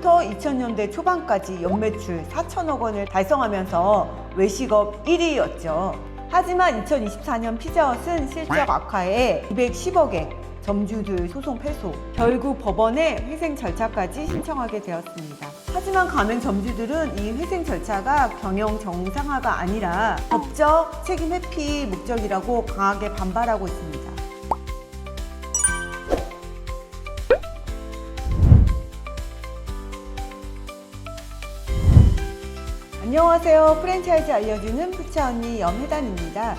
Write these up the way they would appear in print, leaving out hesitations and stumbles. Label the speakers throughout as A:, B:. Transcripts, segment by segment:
A: 2000년대부터 2000년대 초반까지 연매출 4천억 원을 달성하면서 외식업 1위였죠. 하지만 2024년 피자헛은 실적 악화에 210억의 점주들 소송 패소, 결국 법원에 회생 절차까지 신청하게 되었습니다. 하지만 가맹 점주들은 이 회생 절차가 경영 정상화가 아니라 법적 책임 회피 목적이라고 강하게 반발하고 있습니다. 안녕하세요. 프랜차이즈 알려주는 푸차 언니 염혜단입니다.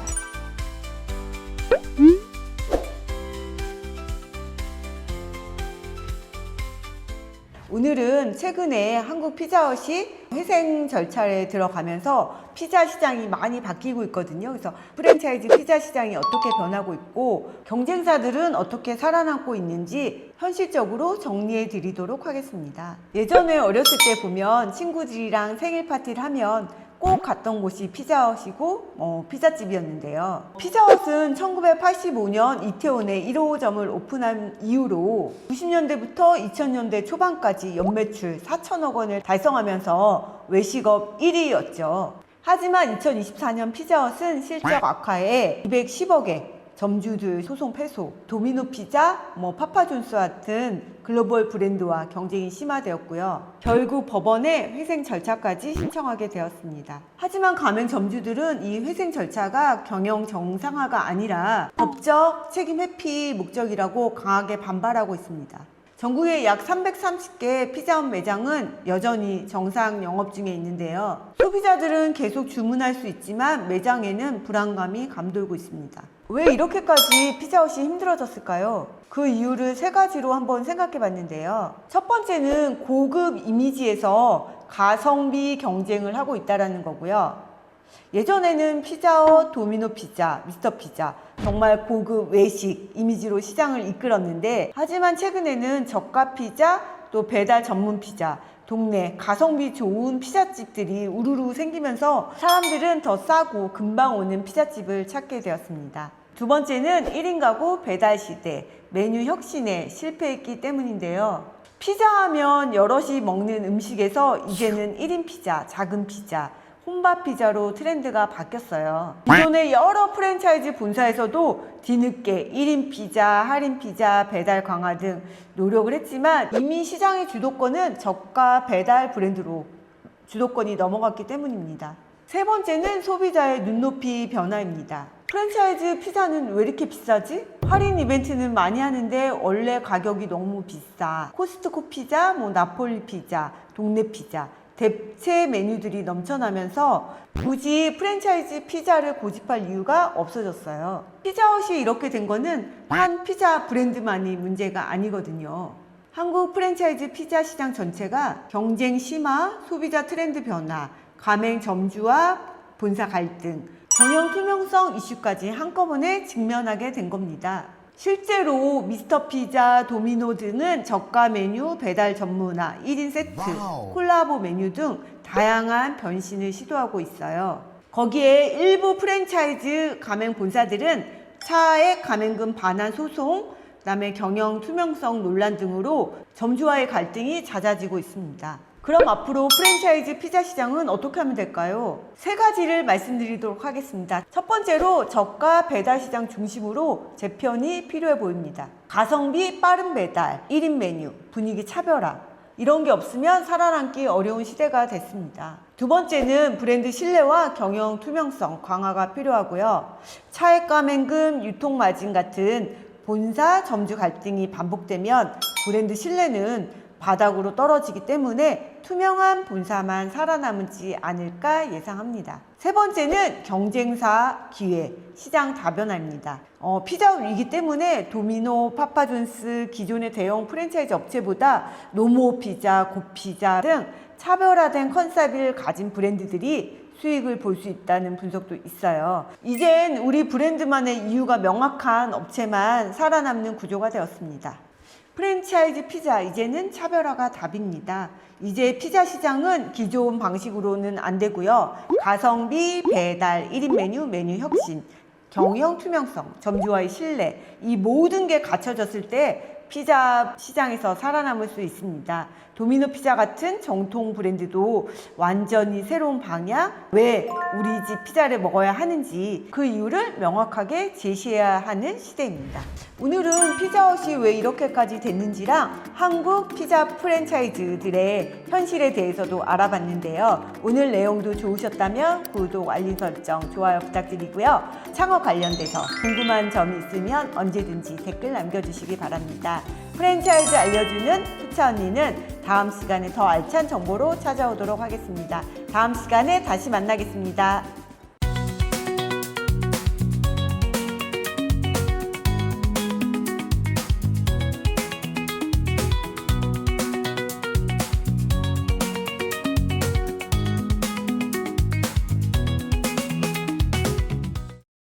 A: 오늘은 최근에 한국 피자헛이 회생 절차에 들어가면서 피자 시장이 많이 바뀌고 있거든요. 그래서 프랜차이즈 피자 시장이 어떻게 변하고 있고 경쟁사들은 어떻게 살아남고 있는지 현실적으로 정리해 드리도록 하겠습니다. 예전에 어렸을 때 보면 친구들이랑 생일 파티를 하면 꼭 갔던 곳이 피자헛이고 피자집이었는데요. 피자헛은 1985년 이태원에 1호점을 오픈한 이후로 90년대부터 2000년대 초반까지 연매출 4천억 원을 달성하면서 외식업 1위였죠. 하지만 2024년 피자헛은 실적 악화에 210억의 점주들 소송 패소, 도미노 피자, 파파존스 같은 글로벌 브랜드와 경쟁이 심화되었고요. 결국 법원에 회생 절차까지 신청하게 되었습니다. 하지만 가맹 점주들은 이 회생 절차가 경영 정상화가 아니라 법적 책임 회피 목적이라고 강하게 반발하고 있습니다. 전국에 약 330개 피자헛 매장은 여전히 정상 영업 중에 있는데요. 소비자들은 계속 주문할 수 있지만 매장에는 불안감이 감돌고 있습니다. 왜 이렇게까지 피자헛이 힘들어졌을까요? 그 이유를 세 가지로 한번 생각해 봤는데요. 첫 번째는 고급 이미지에서 가성비 경쟁을 하고 있다는 거고요. 예전에는 피자헛, 도미노 피자, 미스터 피자 정말 고급 외식 이미지로 시장을 이끌었는데 하지만 최근에는 저가 피자, 또 배달 전문 피자, 동네 가성비 좋은 피자집들이 우르르 생기면서 사람들은 더 싸고 금방 오는 피자집을 찾게 되었습니다. 두 번째는 1인 가구 배달 시대, 메뉴 혁신에 실패했기 때문인데요. 피자하면 여럿이 먹는 음식에서 이제는 1인 피자, 작은 피자, 혼밥 피자로 트렌드가 바뀌었어요. 기존의 여러 프랜차이즈 본사에서도 뒤늦게 1인 피자, 할인 피자, 배달 강화 등 노력을 했지만 이미 시장의 주도권은 저가 배달 브랜드로 주도권이 넘어갔기 때문입니다. 세 번째는 소비자의 눈높이 변화입니다. 프랜차이즈 피자는 왜 이렇게 비싸지? 할인 이벤트는 많이 하는데 원래 가격이 너무 비싸. 코스트코 피자, 나폴리 피자, 동네 피자 대체 메뉴들이 넘쳐나면서 굳이 프랜차이즈 피자를 고집할 이유가 없어졌어요. 피자헛이 이렇게 된 거는 한 피자 브랜드만이 문제가 아니거든요. 한국 프랜차이즈 피자 시장 전체가 경쟁 심화, 소비자 트렌드 변화, 가맹 점주와 본사 갈등, 경영 투명성 이슈까지 한꺼번에 직면하게 된 겁니다. 실제로 미스터 피자, 도미노 등은 저가 메뉴, 배달 전문화, 1인 세트, 콜라보 메뉴 등 다양한 변신을 시도하고 있어요. 거기에 일부 프랜차이즈 가맹 본사들은 차액 가맹금 반환 소송, 그다음에 경영 투명성 논란 등으로 점주와의 갈등이 잦아지고 있습니다. 그럼 앞으로 프랜차이즈 피자 시장은 어떻게 하면 될까요? 세 가지를 말씀드리도록 하겠습니다. 첫 번째로 저가 배달 시장 중심으로 재편이 필요해 보입니다. 가성비 빠른 배달, 1인 메뉴, 분위기 차별화 이런 게 없으면 살아남기 어려운 시대가 됐습니다. 두 번째는 브랜드 신뢰와 경영 투명성 강화가 필요하고요. 차액 가맹금, 유통 마진 같은 본사 점주 갈등이 반복되면 브랜드 신뢰는 바닥으로 떨어지기 때문에 투명한 본사만 살아남지 않을까 예상합니다. 세 번째는 경쟁사 기회, 시장 다변화입니다. 피자헛 위기 때문에 도미노, 파파존스, 기존의 대형 프랜차이즈 업체보다 노모 피자, 곱피자 등 차별화된 컨셉을 가진 브랜드들이 수익을 볼 수 있다는 분석도 있어요. 이젠 우리 브랜드만의 이유가 명확한 업체만 살아남는 구조가 되었습니다. 프랜차이즈 피자, 이제는 차별화가 답입니다. 이제 피자 시장은 기존 방식으로는 안 되고요. 가성비, 배달, 1인 메뉴, 메뉴 혁신, 경영 투명성, 점주와의 신뢰, 이 모든 게 갖춰졌을 때 피자 시장에서 살아남을 수 있습니다. 도미노 피자 같은 정통 브랜드도 완전히 새로운 방향, 왜 우리 집 피자를 먹어야 하는지 그 이유를 명확하게 제시해야 하는 시대입니다. 오늘은 피자헛이 왜 이렇게까지 됐는지랑 한국 피자 프랜차이즈들의 현실에 대해서도 알아봤는데요. 오늘 내용도 좋으셨다면 구독, 알림 설정, 좋아요 부탁드리고요. 창업 관련돼서 궁금한 점이 있으면 언제든지 댓글 남겨주시기 바랍니다. 프랜차이즈 알려주는 피차 언니는 다음 시간에 더 알찬 정보로 찾아오도록 하겠습니다. 다음 시간에 다시 만나겠습니다.